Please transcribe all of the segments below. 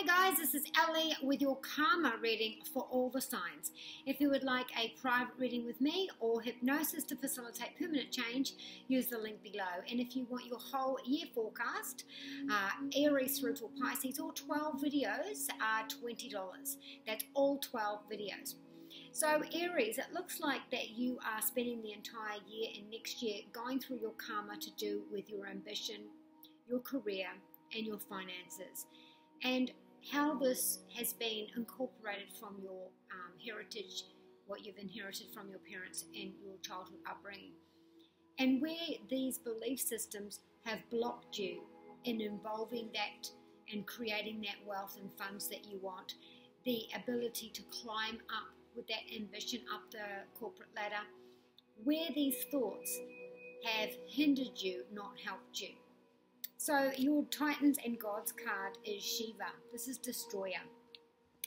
Hey guys, this is Ellie with your karma reading for all the signs. If you would like a private reading with me or hypnosis to facilitate permanent change, use the link below. And if you want your whole year forecast, Aries through to Pisces, all 12 videos are $20. That's all 12 videos. So Aries, it looks like that you are spending the entire year and next year going through your karma to do with your ambition, your career, and your finances, and how this has been incorporated from your heritage, what you've inherited from your parents and your childhood upbringing, and where these belief systems have blocked you in involving that and creating that wealth and funds that you want, the ability to climb up with that ambition up the corporate ladder, where these thoughts have hindered you, not helped you. So your Titans and Gods card is Shiva. This is Destroyer.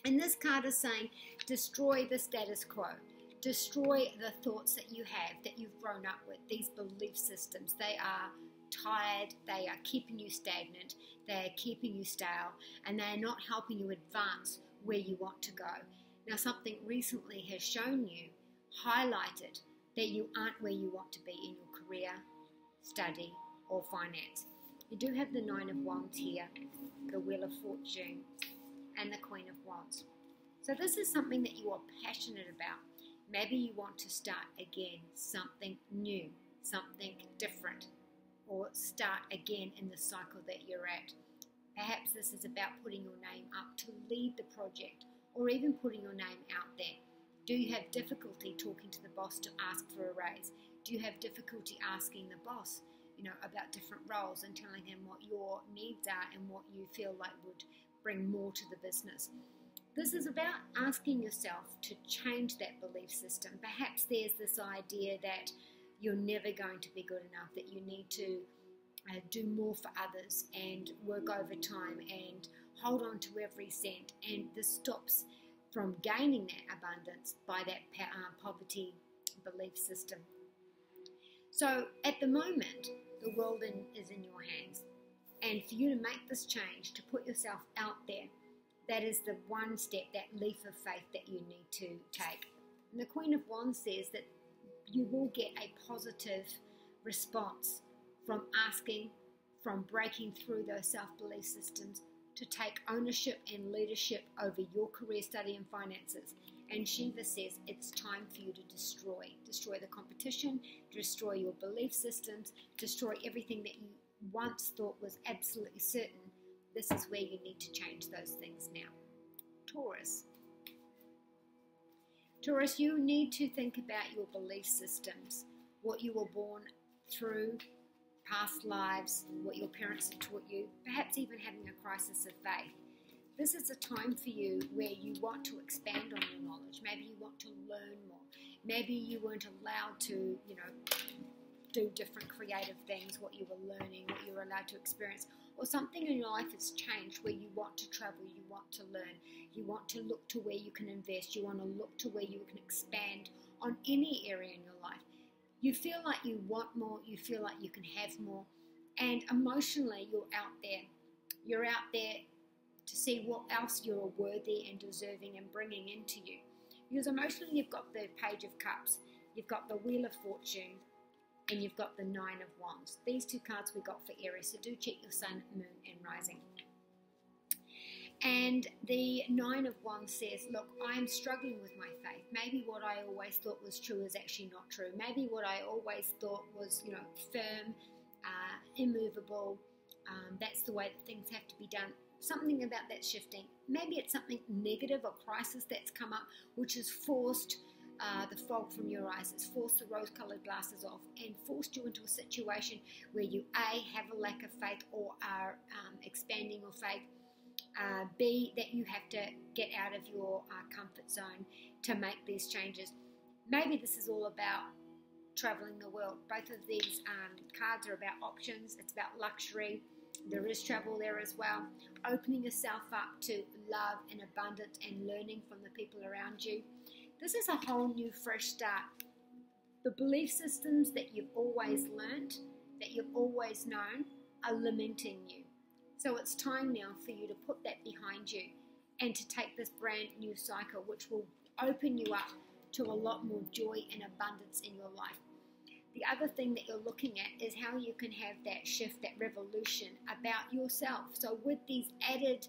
And this card is saying, destroy the status quo. Destroy the thoughts that you have, that you've grown up with, these belief systems. They are tired, they are keeping you stagnant, they are keeping you stale, and they are not helping you advance where you want to go. Now something recently has shown you, highlighted, that you aren't where you want to be in your career, study, or finance. You do have the Nine of Wands here, the Wheel of Fortune, and the Queen of Wands. So this is something that you are passionate about. Maybe you want to start again, something new, something different, or start again in the cycle that you're at. Perhaps this is about putting your name up to lead the project, or even putting your name out there. Do you have difficulty talking to the boss to ask for a raise? Do you have difficulty asking the boss, about different roles and telling him what your needs are and what you feel like would bring more to the business? This is about asking yourself to change that belief system. Perhaps there's this idea that you're never going to be good enough, that you need to do more for others and work overtime and hold on to every cent, and this stops from gaining that abundance by that poverty belief system. So at the moment, the world is in your hands, and for you to make this change, to put yourself out there, that is the one step, that leap of faith that you need to take. And the Queen of Wands says that you will get a positive response from asking, from breaking through those self-belief systems, to take ownership and leadership over your career, study, and finances. And Shiva says it's time for you to destroy the competition, destroy your belief systems, destroy everything that you once thought was absolutely certain. This is where you need to change those things now. Taurus. Taurus, you need to think about your belief systems, what you were born through, past lives, what your parents have taught you, perhaps even having a crisis of faith. This is a time for you where you want to expand on your knowledge. Maybe you want to learn more. Maybe you weren't allowed to, do different creative things, what you were learning, what you were allowed to experience. Or something in your life has changed where you want to travel, you want to learn, you want to look to where you can invest, you want to look to where you can expand on any area in your life. You feel like you want more, you feel like you can have more, and emotionally you're out there. You're out there to see what else you're worthy and deserving and bringing into you. Because emotionally you've got the Page of Cups, you've got the Wheel of Fortune, and you've got the Nine of Wands. These two cards we got for Aries, so do check your sun, moon, and rising. And the Nine of Wands says, look, I am struggling with my faith. Maybe what I always thought was true is actually not true. Maybe what I always thought was, firm, immovable, that's the way that things have to be done. Something about that shifting. Maybe it's something negative, a crisis that's come up, which has forced the fog from your eyes. It's forced the rose-colored glasses off and forced you into a situation where you A, have a lack of faith or are expanding your faith. B, that you have to get out of your comfort zone to make these changes. Maybe this is all about traveling the world. Both of these cards are about options. It's about luxury. There is travel there as well. Opening yourself up to love and abundance and learning from the people around you. This is a whole new fresh start. The belief systems that you've always learned, that you've always known, are limiting you. So it's time now for you to put that behind behind you, and to take this brand new cycle, which will open you up to a lot more joy and abundance in your life. The other thing that you're looking at is how you can have that shift, that revolution about yourself. So with these added,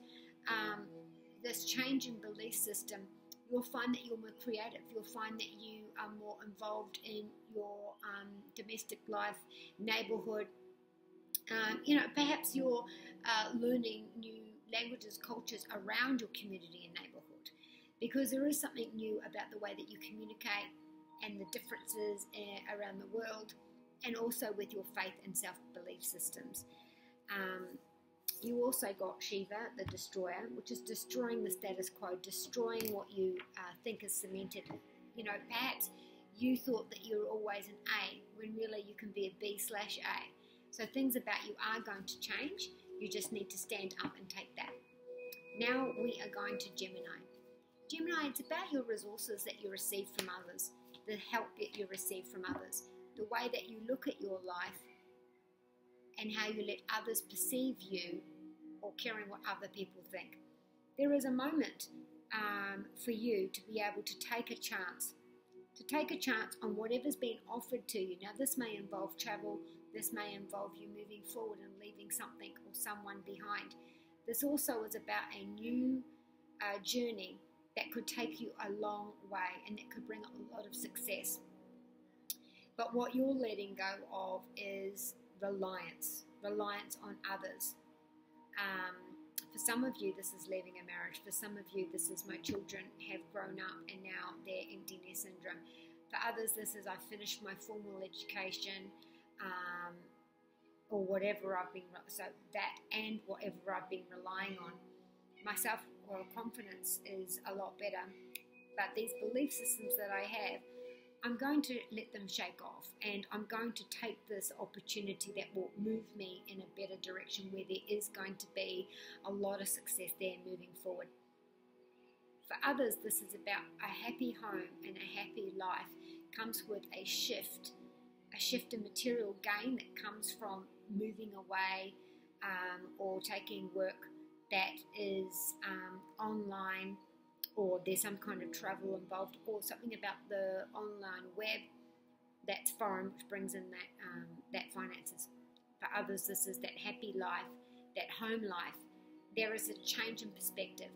this change in belief system, you'll find that you're more creative. You'll find that you are more involved in your domestic life, neighborhood. Perhaps you're learning new languages, cultures around your community and neighborhood, because there is something new about the way that you communicate and the differences around the world, and also with your faith and self-belief systems. You also got Shiva, the destroyer, which is destroying the status quo, destroying what you think is cemented. Perhaps you thought that you were always an A, when really you can be a B/A. So things about you are going to change. You just need to stand up and take that. Now we are going to Gemini. Gemini, it's about your resources that you receive from others, the help that you receive from others, the way that you look at your life, and how you let others perceive you, or caring what other people think. There is a moment for you to be able to take a chance, on whatever's been offered to you. Now, this may involve travel, this may involve you moving forward and leaving something or someone behind. This also is about a new journey that could take you a long way and that could bring a lot of success. But what you're letting go of is reliance on others. For some of you, this is leaving a marriage. For some of you, this is my children have grown up and now they're empty nest syndrome. For others, this is I finished my formal education, or whatever I've been, so that and whatever I've been relying on. My self-confidence is a lot better, but these belief systems that I have, I'm going to let them shake off, and I'm going to take this opportunity that will move me in a better direction, where there is going to be a lot of success there moving forward. For others, this is about a happy home and a happy life comes with a shift in material gain that comes from moving away, or taking work that is online, or there's some kind of travel involved, or something about the online web that's foreign, which brings in that finances. For others, this is that happy life, that home life. There is a change in perspective.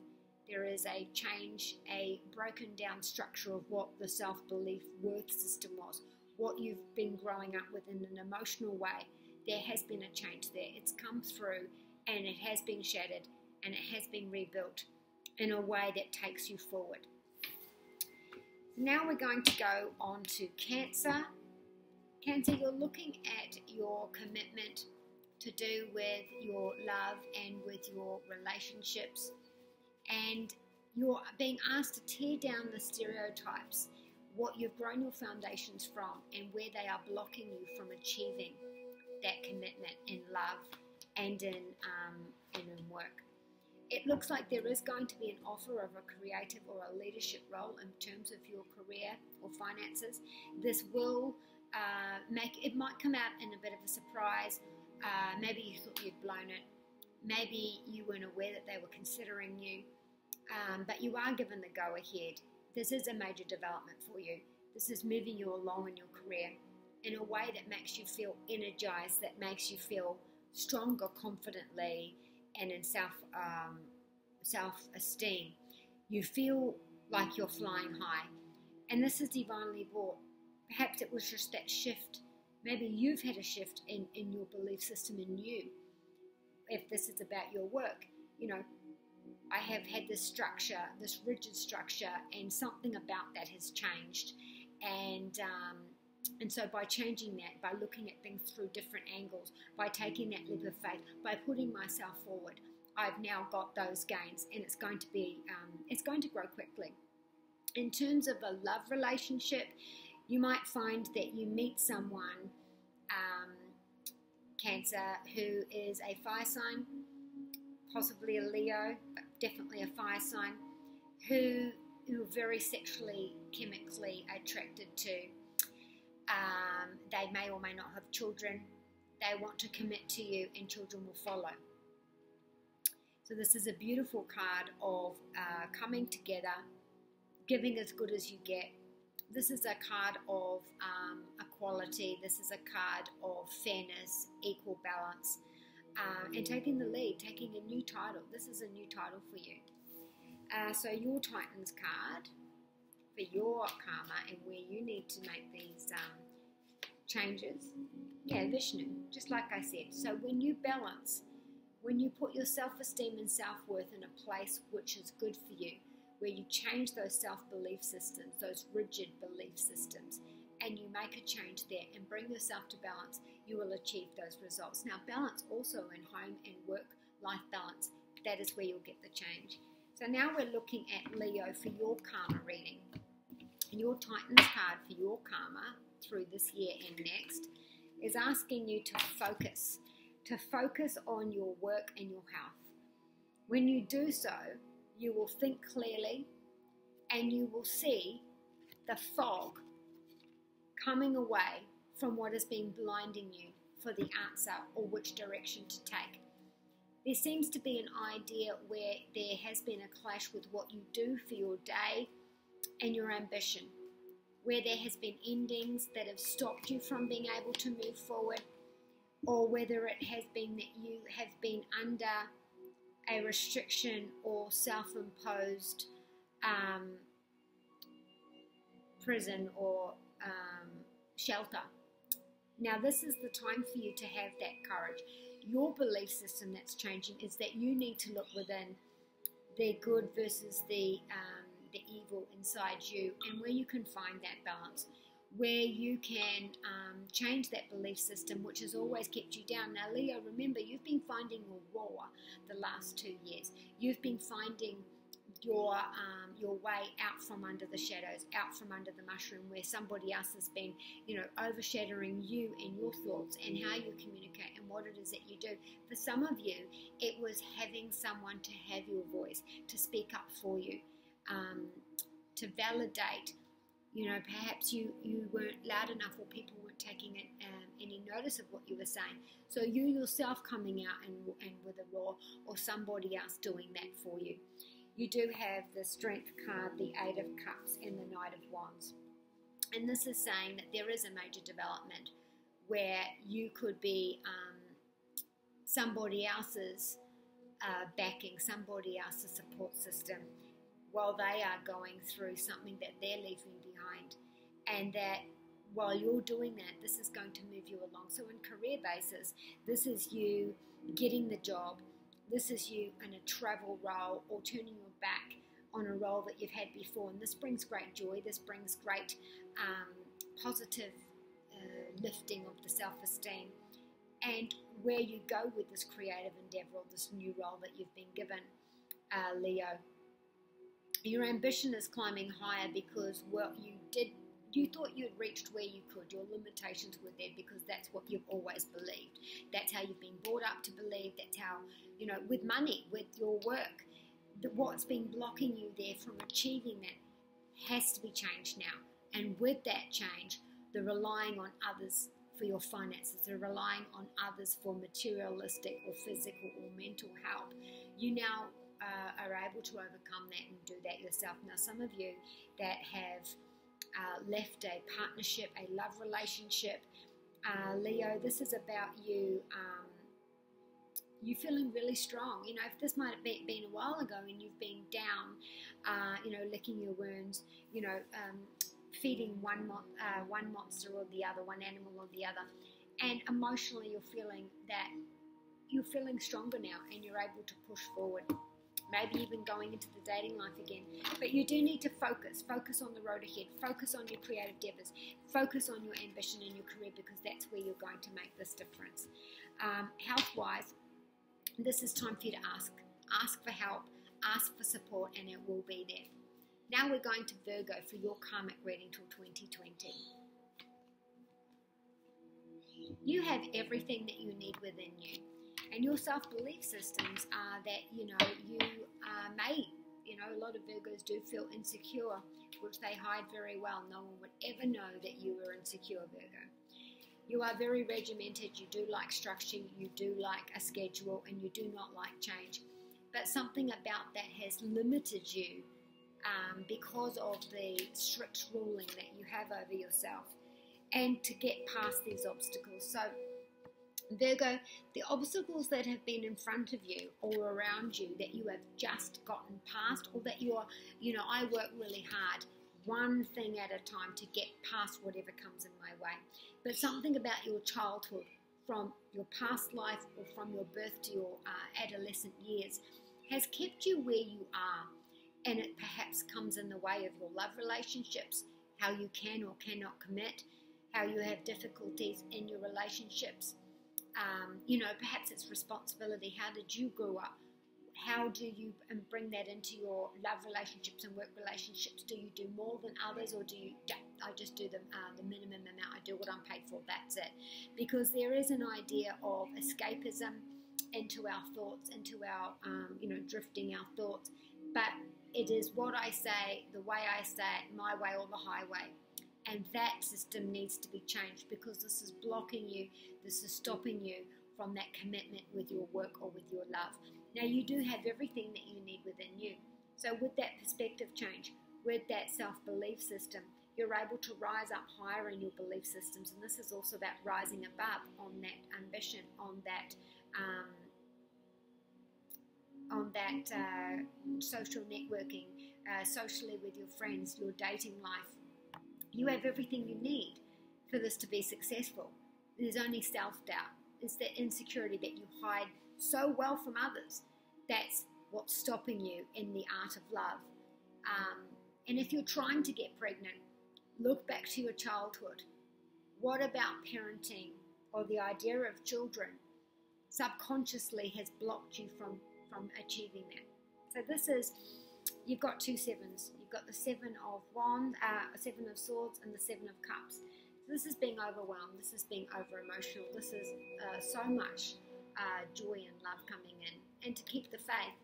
There is a change, a broken down structure of what the self-belief worth system was, what you've been growing up with in an emotional way. There has been a change there. It's come through and it has been shattered and it has been rebuilt in a way that takes you forward. Now we're going to go on to Cancer. Cancer, you're looking at your commitment to do with your love and with your relationships, and you're being asked to tear down the stereotypes, what you've grown your foundations from, and where they are blocking you from achieving that commitment in love and in work. It looks like there is going to be an offer of a creative or a leadership role in terms of your career or finances. This will it might come out in a bit of a surprise. Maybe you thought you'd blown it. Maybe you weren't aware that they were considering you. But you are given the go-ahead. This is a major development for you. This is moving you along in your career in a way that makes you feel energized, that makes you feel stronger confidently, and in self-esteem. You feel like you're flying high. And this is divinely brought. Perhaps it was just that shift. Maybe you've had a shift in your belief system in you. If this is about your work, I have had this structure, this rigid structure, and something about that has changed. And so by changing that, by looking at things through different angles, by taking that leap of faith, by putting myself forward, I've now got those gains, and it's going to grow quickly. In terms of a love relationship, you might find that you meet someone, Cancer, who is a fire sign, possibly a Leo, but definitely a fire sign, who you're very sexually, chemically attracted to. They may or may not have children. They want to commit to you, and children will follow. So this is a beautiful card of coming together, giving as good as you get. This is a card of equality. This is a card of fairness, equal balance, and taking the lead, taking a new title. This is a new title for you. So your Titans card for your karma and where you need to make these changes. Yeah, Vishnu, just like I said. So when you balance, when you put your self-esteem and self-worth in a place which is good for you, where you change those self-belief systems, those rigid belief systems, and you make a change there and bring yourself to balance, you will achieve those results. Now, balance also in home and work-life balance, that is where you'll get the change. So now we're looking at Leo for your karma reading. And your Titans card for your karma through this year and next is asking you to focus on your work and your health. When you do so, you will think clearly and you will see the fog coming away from what has been blinding you for the answer or which direction to take. There seems to be an idea where there has been a clash with what you do for your day and your ambition, where there has been endings that have stopped you from being able to move forward, or whether it has been that you have been under a restriction or self-imposed prison or shelter. Now this is the time for you to have that courage. Your belief system that's changing is that you need to look within the good versus the evil inside you, and where you can find that balance, where you can change that belief system which has always kept you down. Now Leo, remember, you've been finding your roar the last 2 years. You've been finding your way out from under the shadows, out from under the mushroom, where somebody else has been, overshadowing you and your thoughts and how you communicate and what it is that you do. For some of you, it was having someone to have your voice, to speak up for you, to validate. Perhaps you weren't loud enough, or people weren't taking any notice of what you were saying. So you yourself coming out and with a roar, or somebody else doing that for you. You do have the Strength card, the Eight of Cups, and the Knight of Wands. And this is saying that there is a major development where you could be somebody else's backing, somebody else's support system, while they are going through something that they're leaving behind. And that while you're doing that, this is going to move you along. So in career basis, this is you getting the job. This is you in a travel role, or turning your back on a role that you've had before. And this brings great joy. This brings great positive lifting of the self-esteem. And where you go with this creative endeavor, or this new role that you've been given, Leo, your ambition is climbing higher because you thought you had reached where you could. Your limitations were there because that's what you've always believed. That's how you've been brought up to believe. That's how, with money, with your work, what's been blocking you there from achieving that has to be changed now. And with that change, the relying on others for your finances, the relying on others for materialistic or physical or mental help, you now are able to overcome that and do that yourself. Now, some of you that have left a partnership, a love relationship, Leo, this is about you feeling really strong. If this might have been a while ago and you've been down, licking your wounds, feeding one monster or the other, one animal or the other, and emotionally you're feeling stronger now and you're able to push forward. Maybe even going into the dating life again. But you do need to focus on the road ahead, focus on your creative endeavors, focus on your ambition and your career, because that's where you're going to make this difference. Health-wise, this is time for you to ask for help, ask for support, and it will be there. Now we're going to Virgo for your karmic reading till 2020. You have everything that you need within you. And your self-belief systems are that, you are made. A lot of Virgos do feel insecure, which they hide very well. No one would ever know that you were insecure, Virgo. You are very regimented. You do like structure. You do like a schedule, and you do not like change. but something about that has limited you because of the strict ruling that you have over yourself, and to get past these obstacles. So Virgo, the obstacles that have been in front of you or around you that you have just gotten past, or that you're, I work really hard, one thing at a time to get past whatever comes in my way. But something about your childhood, from your past life or from your birth to your adolescent years, has kept you where you are, and it perhaps comes in the way of your love relationships, how you can or cannot commit, how you have difficulties in your relationships. Perhaps it's responsibility. How did you grow up? How do you bring that into your love relationships and work relationships? Do you do more than others, or do you, I just do the minimum amount, I do what I'm paid for, that's it? Because there is an idea of escapism into our thoughts, into our, drifting our thoughts. But it is what I say, the way I say it, my way or the highway. And that system needs to be changed, because this is blocking you, this is stopping you from that commitment with your work or with your love. Now, you do have everything that you need within you. So with that perspective change, with that self-belief system, you're able to rise up higher in your belief systems. And this is also about rising above on that ambition, on that social networking, socially with your friends, your dating life. You have everything you need for this to be successful. There's only self-doubt. It's that insecurity that you hide so well from others. That's what's stopping you in the art of love. And if you're trying to get pregnant, look back to your childhood. What about parenting or the idea of children subconsciously has blocked you from achieving that? So this is, you've got two sevens. You've got the Seven of Wands, Seven of Swords, and the Seven of Cups. So this is being overwhelmed. This is being over-emotional. This is so much joy and love coming in. And to keep the faith,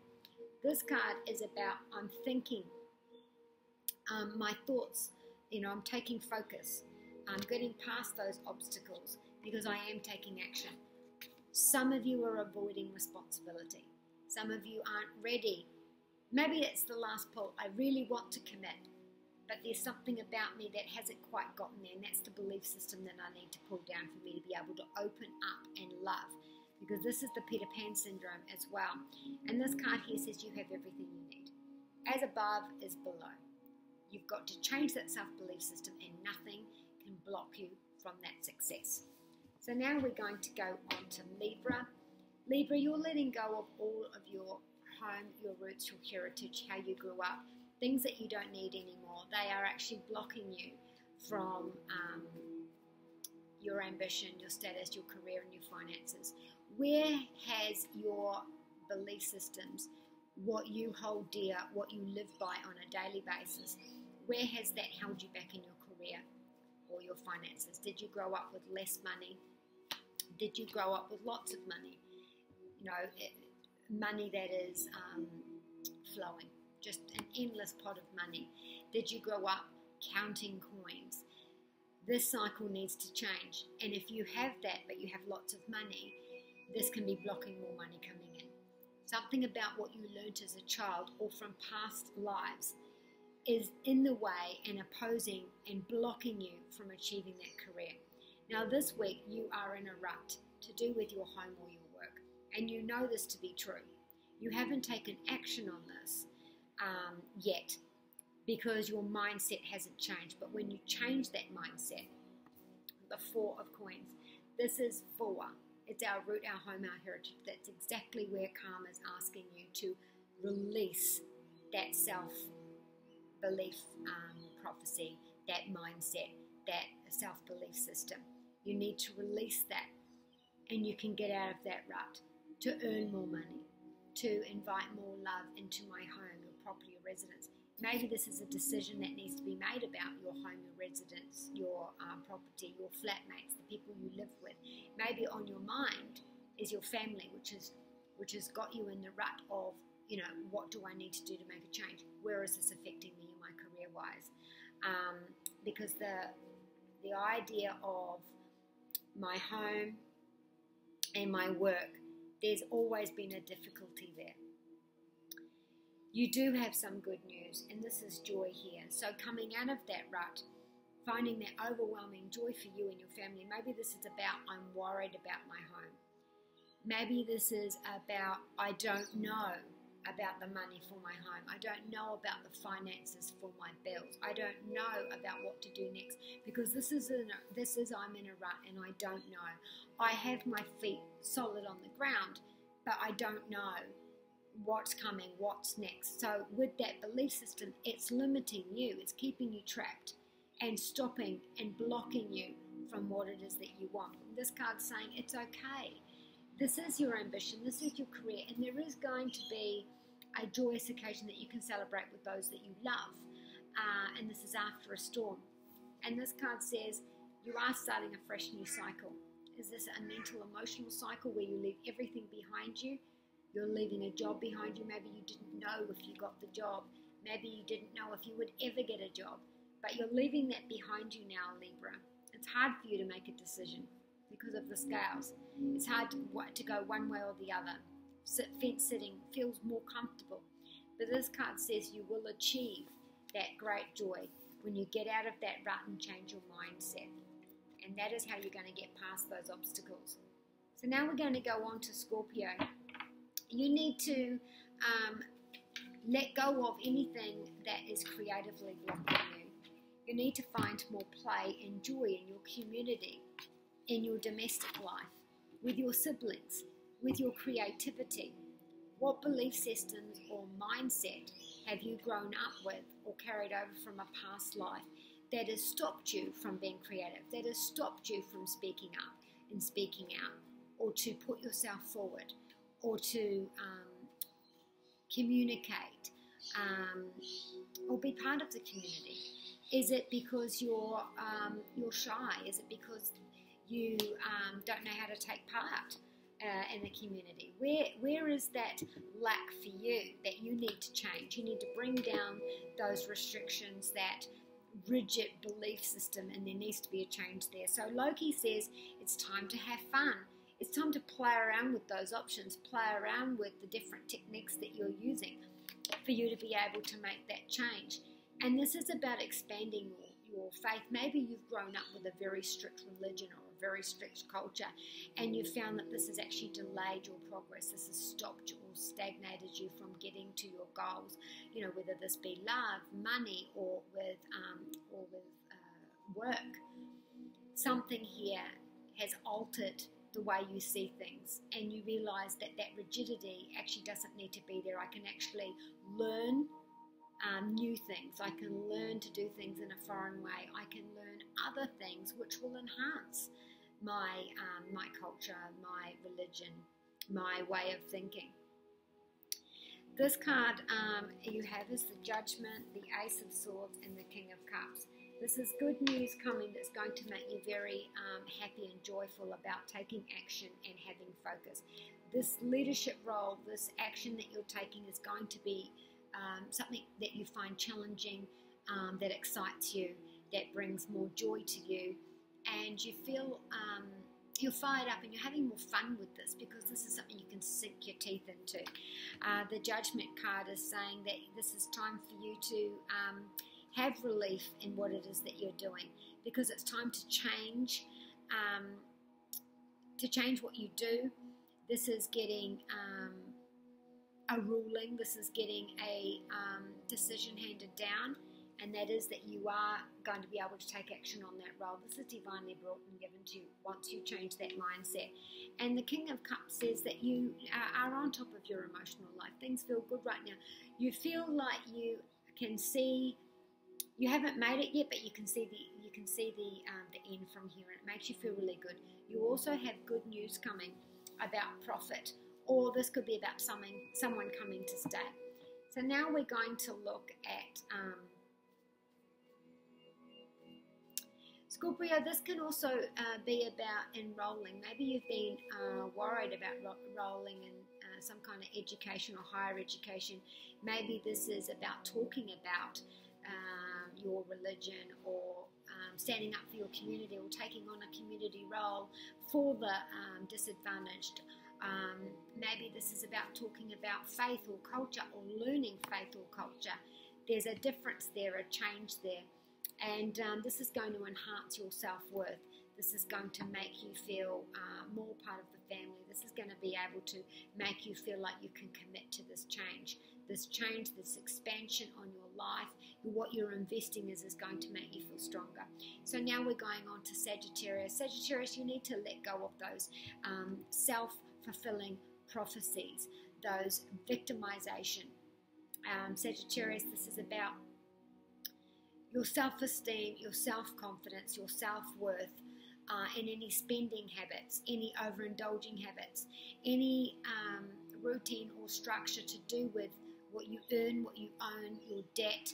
this card is about, I'm thinking, my thoughts, I'm taking focus. I'm getting past those obstacles because I am taking action. Some of you are avoiding responsibility. Some of you aren't ready. Maybe it's the last pull. I really want to commit, but there's something about me that hasn't quite gotten there, and that's the belief system that I need to pull down for me to be able to open up and love, because this is the Peter Pan syndrome as well. And this card here says you have everything you need. As above is below. You've got to change that self-belief system, and nothing can block you from that success. So now we're going to go on to Libra. Libra, you're letting go of all of your home, your roots, your heritage, how you grew up, things that you don't need anymore. They are actually blocking you from your ambition, your status, your career, and your finances. Where has your belief systems, what you hold dear, what you live by on a daily basis, where has that held you back in your career or your finances? Did you grow up with less money? Did you grow up with lots of money? Money that is flowing, just an endless pot of money. Did you grow up counting coins? This cycle needs to change. And if you have that, but you have lots of money, this can be blocking more money coming in. Something about what you learned as a child or from past lives is in the way and opposing and blocking you from achieving that career. Now this week you are in a rut to do with your home or your work, and you know this to be true. You haven't taken action on this yet because your mindset hasn't changed. But when you change that mindset, the Four of Coins, this is 4. It's our root, our home, our heritage. That's exactly where karma is asking you to release that self-belief prophecy, that mindset, that self-belief system. You need to release that, and you can get out of that rut to earn more money, to invite more love into my home, your property, your residence. Maybe this is a decision that needs to be made about your home, your residence, your property, your flatmates, the people you live with. Maybe on your mind is your family, which has got you in the rut of, what do I need to do to make a change? Where is this affecting me in my career-wise? Because the idea of my home and my work, there's always been a difficulty there. you do have some good news, and this is joy here. So coming out of that rut, finding that overwhelming joy for you and your family. Maybe this is about, I'm worried about my home. Maybe this is about, I don't know about the money for my home. I don't know about the finances for my bills. I don't know about what to do next, because this is I'm in a rut and I don't know. I have my feet solid on the ground, but I don't know what's coming, what's next. So with that belief system, it's limiting you. It's keeping you trapped and stopping and blocking you from what it is that you want. This card's saying it's okay. This is your ambition, this is your career, and there is going to be a joyous occasion that you can celebrate with those that you love. And this is after a storm. And this card says you are starting a fresh new cycle. Is this a mental, emotional cycle where you leave everything behind you? You're leaving a job behind you. Maybe you didn't know if you got the job. Maybe you didn't know if you would ever get a job. But you're leaving that behind you now, Libra. It's hard for you to make a decision because of the scales. It's hard to go one way or the other. Fence sitting feels more comfortable. But this card says you will achieve that great joy when you get out of that rut and change your mindset. And that is how you're going to get past those obstacles. So now we're going to go on to Scorpio. You need to let go of anything that is creatively blocking you. You need to find more play and joy in your community, in your domestic life, with your siblings, with your creativity. What belief systems or mindset have you grown up with or carried over from a past life that has stopped you from being creative, that has stopped you from speaking up and speaking out, or to put yourself forward, or to communicate, or be part of the community? Is it because you're shy? Is it because you don't know how to take part in the community? Where is that lack for you that you need to change? You need to bring down those restrictions, that rigid belief system, and there needs to be a change there. So Loki says it's time to have fun. It's time to play around with those options, play around with the different techniques that you're using for you to be able to make that change. And this is about expanding your faith. Maybe you've grown up with a very strict religion or a very strict culture, and you found that this has actually delayed your progress. This has stopped or stagnated you from getting to your goals. You know, whether this be love, money, or with work. Something here has altered the way you see things, and you realize that that rigidity actually doesn't need to be there. I can actually learn new things. I can learn to do things in a foreign way. I can learn other things which will enhance my culture, my religion, my way of thinking. This card you have is the Judgment, the Ace of Swords, and the King of Cups. This is good news coming that's going to make you very happy and joyful about taking action and having focus. This leadership role, this action that you're taking is going to be something that you find challenging, that excites you, that brings more joy to you, and you feel you're fired up and you're having more fun with this because this is something you can sink your teeth into. The Judgment card is saying that this is time for you to have relief in what it is that you're doing, because it's time to change what you do. This is getting a ruling, this is getting a decision handed down, and that is that you are going to be able to take action on that role. This is divinely brought and given to you once you change that mindset. And the King of Cups says that you are on top of your emotional life. Things feel good right now. You feel like you can see, you haven't made it yet, but you can see the end from here, and it makes you feel really good. You also have good news coming about profit, or this could be about someone coming to stay. So now we're going to look at Scorpio. This can also be about enrolling. Maybe you've been worried about enrolling in some kind of education or higher education. Maybe this is about talking about your religion, or standing up for your community, or taking on a community role for the disadvantaged, Maybe this is about talking about faith or culture, or learning faith or culture. There's a difference there, a change there. And this is going to enhance your self-worth. This is going to make you feel more part of the family. This is going to be able to make you feel like you can commit to this change, this expansion on your life. What you're investing is going to make you feel stronger. So now we're going on to Sagittarius. Sagittarius, you need to let go of those self-fulfilling prophecies, those victimization. Sagittarius, this is about your self-esteem, your self-confidence, your self-worth, and any spending habits, any overindulging habits, any routine or structure to do with what you earn, what you own, your debt,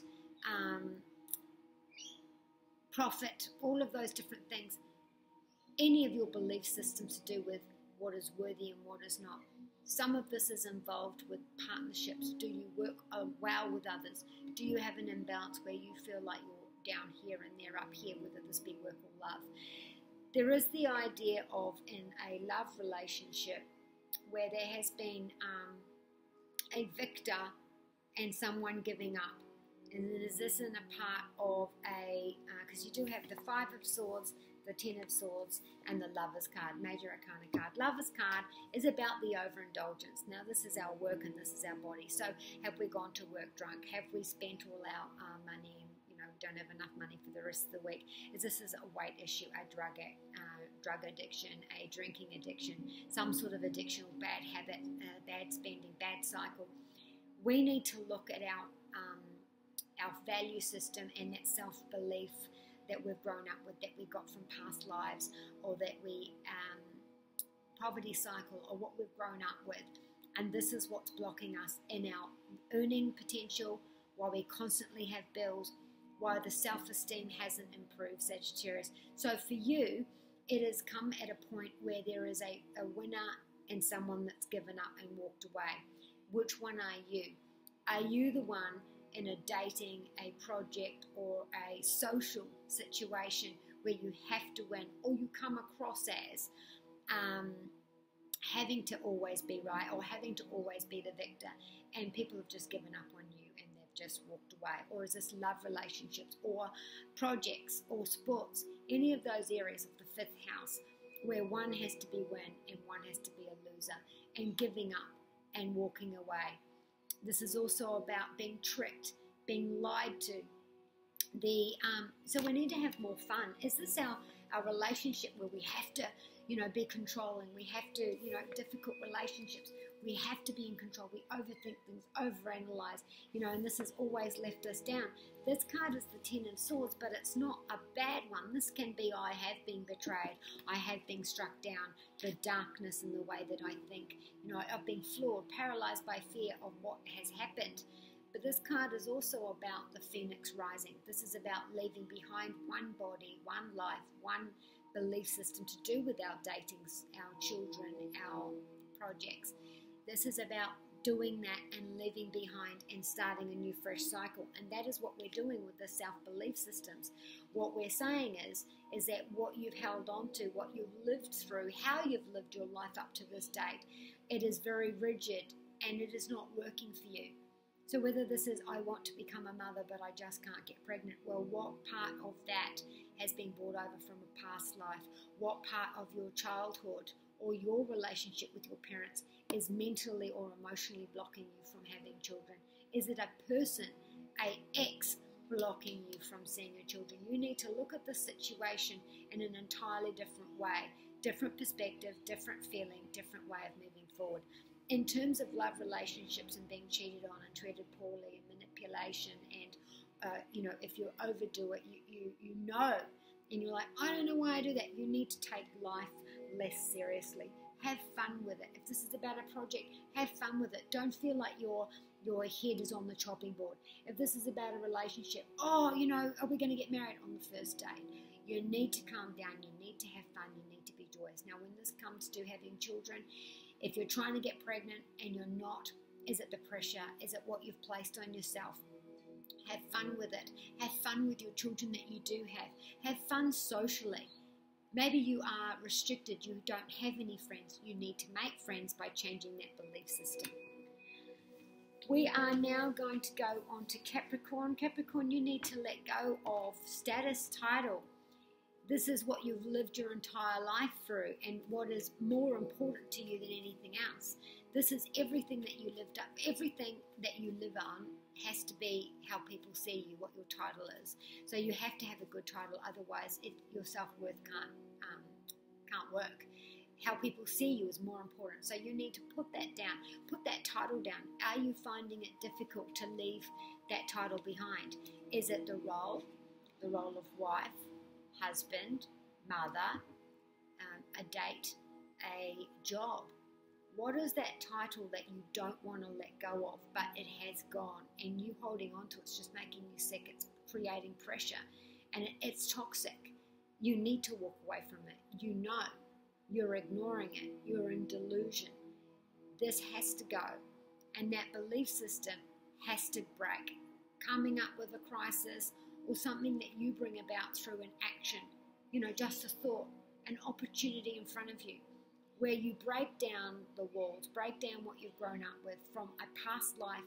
profit, all of those different things. Any of your belief systems to do with what is worthy and what is not. Some of this is involved with partnerships. Do you work well with others? Do you have an imbalance where you feel like you're down here and they're up here, whether this be work or love? There is the idea of, in a love relationship, where there has been a victor and someone giving up. And is this in a part of because you do have the Five of Swords, the Ten of Swords, and the Lover's card, Major Arcana card. Lover's card is about the overindulgence. Now, this is our work and this is our body. So, have we gone to work drunk? Have we spent all our money and, don't have enough money for the rest of the week? Is this a weight issue, a drug addiction, a drinking addiction, some sort of addiction or bad habit, bad spending, bad cycle? We need to look at our value system and that self-belief that we've grown up with, that we got from past lives, or that we poverty cycle, or what we've grown up with. And this is what's blocking us in our earning potential, while we constantly have bills, while the self-esteem hasn't improved, Sagittarius. So for you, it has come at a point where there is a winner and someone that's given up and walked away. Which one are you? Are you the one in a dating, a project, or a social situation where you have to win, or you come across as having to always be right, or having to always be the victor, and people have just given up on you and they've just walked away? Or is this love relationships, or projects, or sports, any of those areas of the fifth house where one has to be win and one has to be a loser, and giving up and walking away? This is also about being tricked, being lied to. So we need to have more fun. Is this our relationship where we have to, be controlling? We have to, difficult relationships. We have to be in control. We overthink things, overanalyze, and this has always left us down. This card is the Ten of Swords, but it's not a bad one. This can be, I have been betrayed. I have been struck down. The darkness in the way that I think. I've been flawed, paralyzed by fear of what has happened. But this card is also about the phoenix rising. This is about leaving behind one body, one life, one belief system to do with our datings, our children, our projects. This is about doing that and leaving behind and starting a new fresh cycle. And that is what we're doing with the self-belief systems. What we're saying is that what you've held on to, what you've lived through, how you've lived your life up to this date, it is very rigid and it is not working for you. So whether this is, I want to become a mother but I just can't get pregnant, well, what part of that has been brought over from a past life? What part of your childhood or your relationship with your parents is mentally or emotionally blocking you from having children? Is it a person, an ex, blocking you from seeing your children? You need to look at the situation in an entirely different way, different perspective, different feeling, different way of moving forward. In terms of love relationships and being cheated on and treated poorly and manipulation and, if you overdo it, you know, and you're like, I don't know why I do that. You need to take life less seriously. Have fun with it. If this is about a project, have fun with it. Don't feel like your head is on the chopping board. If this is about a relationship, are we going to get married on the first date? You need to calm down. You need to have fun. You need to be joyous. Now, when this comes to having children, if you're trying to get pregnant and you're not, is it the pressure? Is it what you've placed on yourself? Have fun with it. Have fun with your children that you do have. Have fun socially. Maybe you are restricted, you don't have any friends. You need to make friends by changing that belief system. We are now going to go on to Capricorn. Capricorn, you need to let go of status, title. This is what you've lived your entire life through and what is more important to you than anything else. This is everything that you lived up. Everything that you live on has to be how people see you, what your title is. So you have to have a good title, otherwise your self-worth can't work. How people see you is more important. So you need to put that down, put that title down. Are you finding it difficult to leave that title behind? Is it the role of wife, husband, mother, a date, a job? What is that title that you don't want to let go of, but it has gone, and you holding on to it's just making you sick, it's creating pressure, and it's toxic. You need to walk away from it. You know, you're ignoring it, you're in delusion. This has to go, and that belief system has to break. Coming up with a crisis or something that you bring about through an action, just a thought, an opportunity in front of you, where you break down the walls, break down what you've grown up with from a past life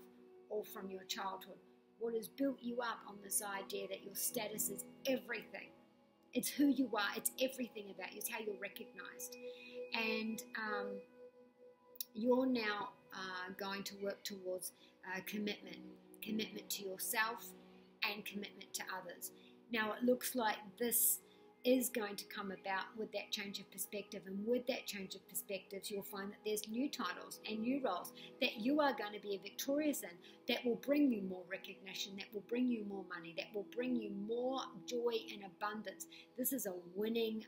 or from your childhood. What has built you up on this idea that your status is everything. It's who you are. It's everything about you. It's how you're recognized. And you're now going to work towards commitment to yourself and commitment to others. Now, it looks like this is going to come about with that change of perspective, and with that change of perspectives you'll find that there's new titles and new roles that you are going to be victorious in, that will bring you more recognition, that will bring you more money, that will bring you more joy and abundance. This is a winning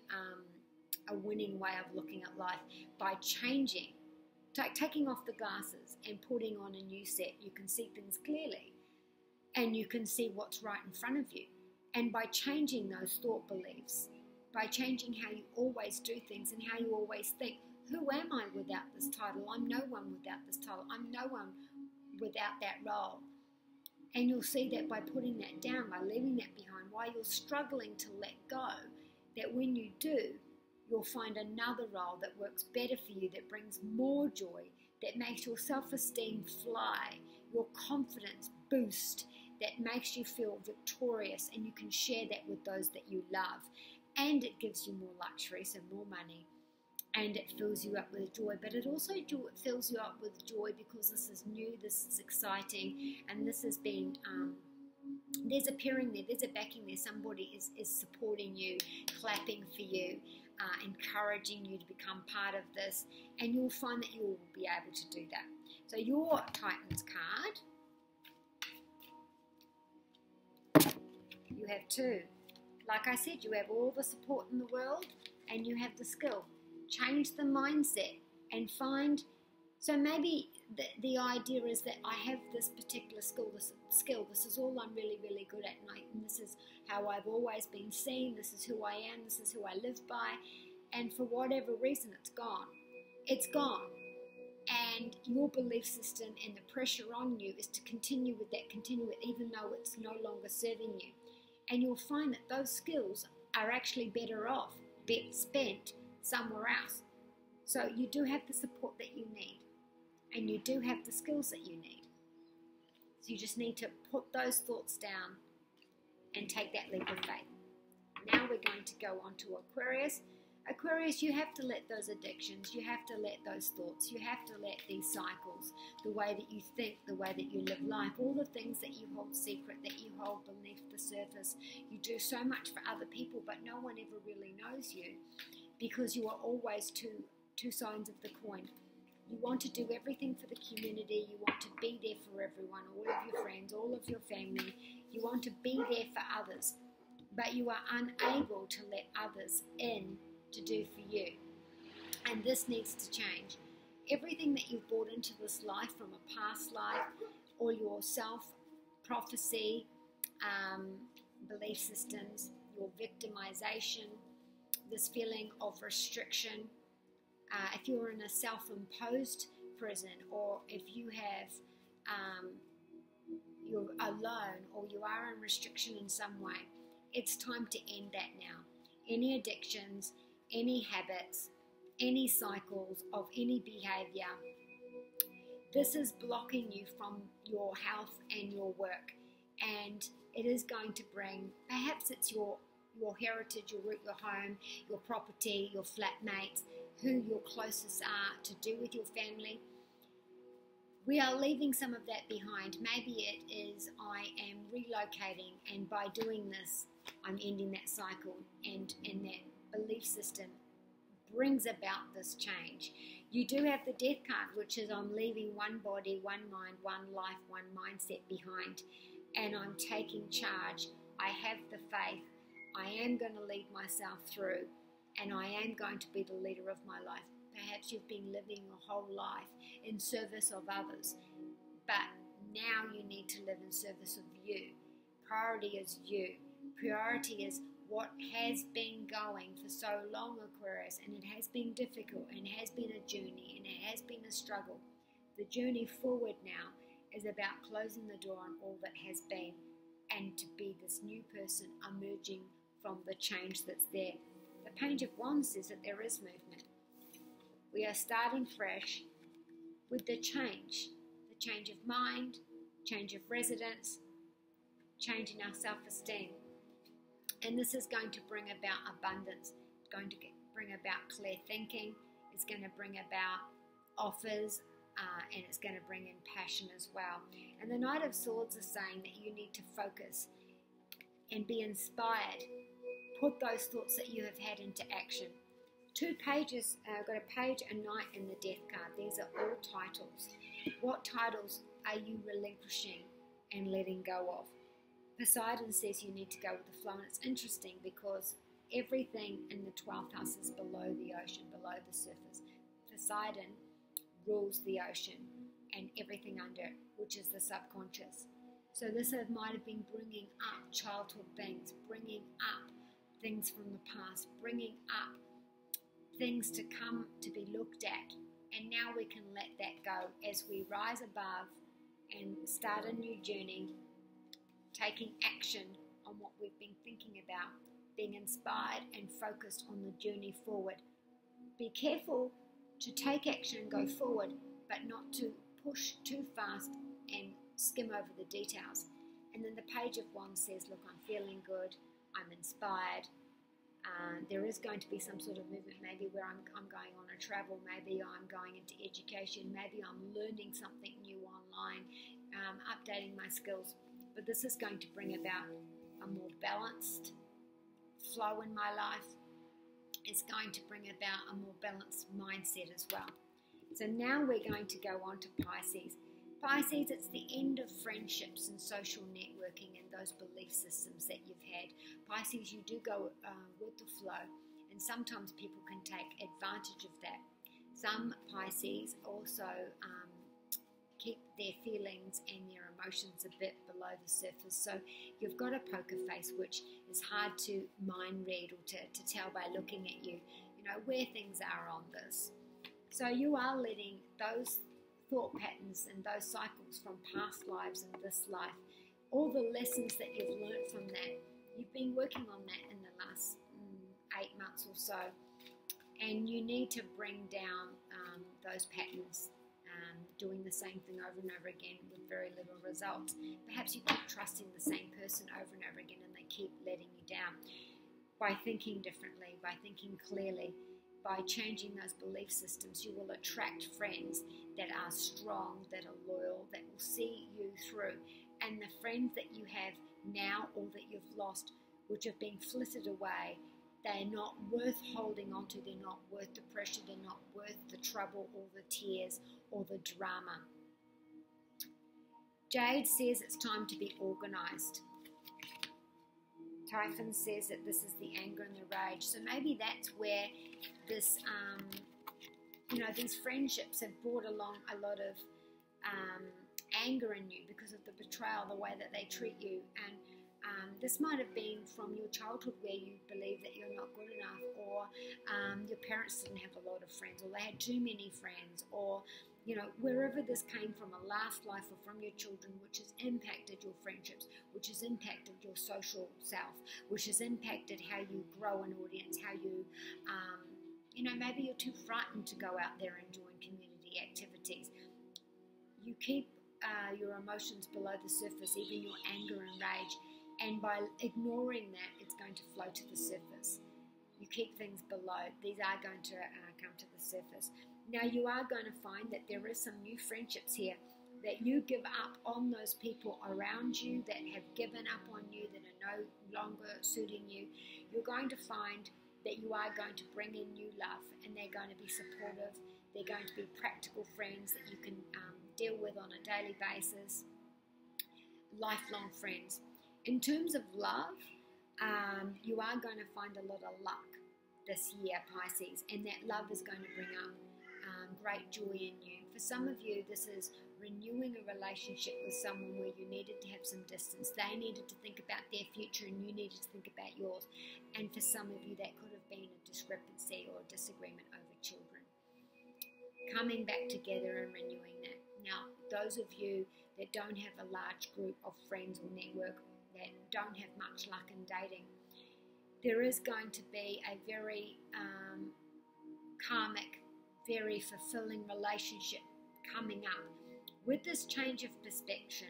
way of looking at life. By changing, taking off the glasses and putting on a new set, you can see things clearly and you can see what's right in front of you. And by changing those thought beliefs, by changing how you always do things and how you always think, who am I without this title? I'm no one without this title. I'm no one without that role. And you'll see that by putting that down, by leaving that behind, while you're struggling to let go, that when you do, you'll find another role that works better for you, that brings more joy, that makes your self-esteem fly, your confidence boost, that makes you feel victorious, and you can share that with those that you love. And it gives you more luxury, so more money, and it fills you up with joy. But it also fills you up with joy because this is new, this is exciting, and this has been, there's a pairing there, there's a backing there. Somebody is supporting you, clapping for you, encouraging you to become part of this, and you'll find that you will be able to do that. So your Titans card, you have two. Like I said, you have all the support in the world and you have the skill. Change the mindset and find, so maybe the idea is that I have this particular skill, this is all I'm really, really good at, and this is how I've always been seen, this is who I am, this is who I live by, and for whatever reason it's gone. It's gone. And your belief system and the pressure on you is to continue with that, even though it's no longer serving you. And you'll find that those skills are actually better off, spent somewhere else. So you do have the support that you need, and you do have the skills that you need. So you just need to put those thoughts down and take that leap of faith. Now we're going to go on to Aquarius. Aquarius, you have to let those addictions, you have to let those thoughts, you have to let these cycles, the way that you think, the way that you live life, all the things that you hold secret, that you hold beneath the surface. You do so much for other people, but no one ever really knows you, because you are always two sides of the coin. You want to do everything for the community, you want to be there for everyone, all of your friends, all of your family. You want to be there for others, but you are unable to let others in to do for you, and this needs to change. Everything that you've brought into this life from a past life, or your self-prophecy, belief systems, your victimization, this feeling of restriction, if you're in a self-imposed prison, or if you have you're alone, or you are in restriction in some way, it's time to end that now. Any addictions, any habits, any cycles of any behavior. This is blocking you from your health and your work, and it is going to bring, perhaps it's your heritage, your root, your home, your property, your flatmates, who your closest are to do with your family. We are leaving some of that behind. Maybe it is I am relocating, and by doing this, I'm ending that cycle, and that belief system brings about this change. You do have the Death card, which is I'm leaving one body, one mind, one life, one mindset behind, and I'm taking charge. I have the faith. I am going to lead myself through, and I am going to be the leader of my life. Perhaps you've been living your whole life in service of others, but now you need to live in service of you. Priority is you. Priority is what has been going for so long, Aquarius, and it has been difficult, and it has been a journey, and it has been a struggle. The journey forward now is about closing the door on all that has been, and to be this new person emerging from the change that's there. The Page of Wands says that there is movement. We are starting fresh with the change of mind, change of residence, change in our self-esteem. And this is going to bring about abundance. It's going to bring about clear thinking. It's going to bring about offers, and it's going to bring in passion as well. And the Knight of Swords is saying that you need to focus and be inspired. Put those thoughts that you have had into action. Two pages, I've got a page, a knight, and the Death card. These are all titles. What titles are you relinquishing and letting go of? Poseidon says you need to go with the flow, and it's interesting because everything in the 12th house is below the ocean, below the surface. Poseidon rules the ocean and everything under it, which is the subconscious. So this might have been bringing up childhood things, bringing up things from the past, bringing up things to come to be looked at. And now we can let that go as we rise above and start a new journey, taking action on what we've been thinking about, being inspired and focused on the journey forward. Be careful to take action and go forward, but not to push too fast and skim over the details. And then the Page of Wands says, look, I'm feeling good, I'm inspired. There is going to be some sort of movement, maybe where I'm going on a travel, maybe I'm going into education, maybe I'm learning something new online, updating my skills. But this is going to bring about a more balanced flow in my life. It's going to bring about a more balanced mindset as well. So now we're going to go on to Pisces. Pisces, it's the end of friendships and social networking and those belief systems that you've had. Pisces, you do go with the flow, and sometimes people can take advantage of that. Some Pisces also keep their feelings and their emotions a bit below the surface. So you've got a poker face, which is hard to mind read or to tell by looking at you, where things are on this. So you are letting those thought patterns and those cycles from past lives and this life, all the lessons that you've learned from that, you've been working on that in the last 8 months or so, and you need to bring down those patterns, doing the same thing over and over again with very little results. Perhaps you keep trusting the same person over and over again, and they keep letting you down. By thinking differently, by thinking clearly, by changing those belief systems, you will attract friends that are strong, that are loyal, that will see you through. And the friends that you have now or that you've lost, which have been flitted away, they're not worth holding on to. They're not worth the pressure. They're not worth the trouble or the tears or the drama. Jade says it's time to be organized. Typhon says that this is the anger and the rage. So maybe that's where this, these friendships have brought along a lot of anger in you because of the betrayal, the way that they treat you. And this might have been from your childhood where you believe that you're not good enough, or your parents didn't have a lot of friends, or they had too many friends, or you know, wherever this came from, a last life or from your children, which has impacted your friendships, which has impacted your social self, which has impacted how you grow an audience, how you, you know, maybe you're too frightened to go out there and join community activities. You keep your emotions below the surface, even your anger and rage, and by ignoring that, it's going to flow to the surface. You keep things below. These are going to come to the surface. Now, you are going to find that there is some new friendships here, that you give up on those people around you that have given up on you, that are no longer suiting you. You're going to find that you are going to bring in new love, and they're going to be supportive. They're going to be practical friends that you can deal with on a daily basis, lifelong friends. In terms of love, you are going to find a lot of luck this year, Pisces, and that love is going to bring up great joy in you. For some of you, this is renewing a relationship with someone where you needed to have some distance. They needed to think about their future and you needed to think about yours. And for some of you, that could have been a discrepancy or a disagreement over children. Coming back together and renewing that. Now, those of you that don't have a large group of friends or network, that don't have much luck in dating, there is going to be a very karmic, very fulfilling relationship coming up. With this change of perception,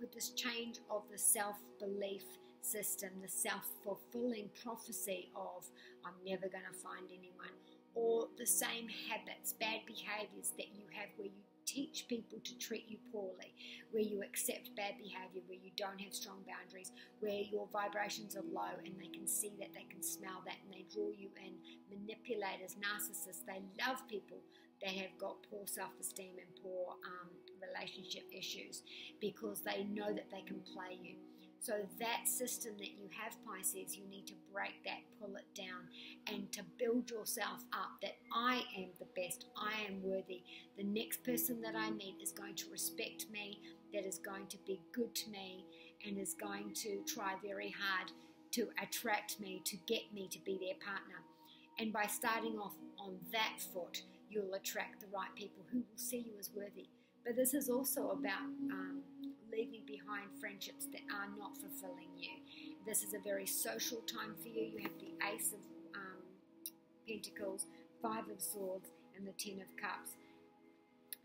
with this change of the self-belief system, the self-fulfilling prophecy of I'm never going to find anyone, or the same habits, bad behaviors that you have where you teach people to treat you poorly, where you accept bad behavior, where you don't have strong boundaries, where your vibrations are low and they can see that, they can smell that, and they draw you in. Manipulators, narcissists, they love people that have got poor self-esteem and poor relationship issues because they know that they can play you. So that system that you have, Pisces, you need to break that, pull it down, and to build yourself up that I am the best, I am worthy. The next person that I meet is going to respect me, that is going to be good to me, and is going to try very hard to attract me, to get me to be their partner. And by starting off on that foot, you'll attract the right people who will see you as worthy. But this is also about leaving behind friendships that are not fulfilling you. This is a very social time for you. You have the Ace of Pentacles, 5 of Swords, and the 10 of Cups.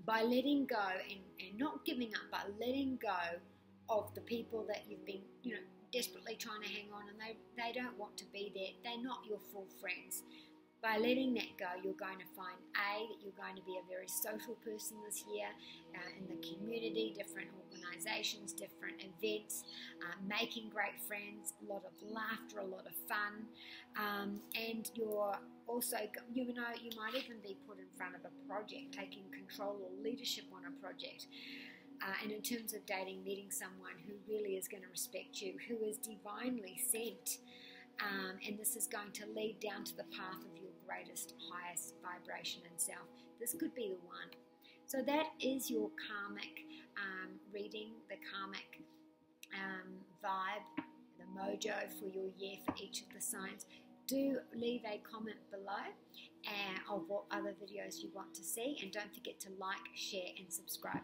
By letting go and not giving up, but letting go of the people that you've been, desperately trying to hang on, and they don't want to be there. They're not your full friends. By letting that go, you're going to find, that you're going to be a very social person this year in the community, different organizations, different events, making great friends, a lot of laughter, a lot of fun, and you're also, you might even be put in front of a project, taking control or leadership on a project. And in terms of dating, meeting someone who really is going to respect you, who is divinely sent, and this is going to lead down to the path of your greatest, highest vibration and self. This could be the one. So that is your karmic reading, the karmic vibe, the mojo for your year for each of the signs. Do leave a comment below of what other videos you want to see, and don't forget to like, share and subscribe.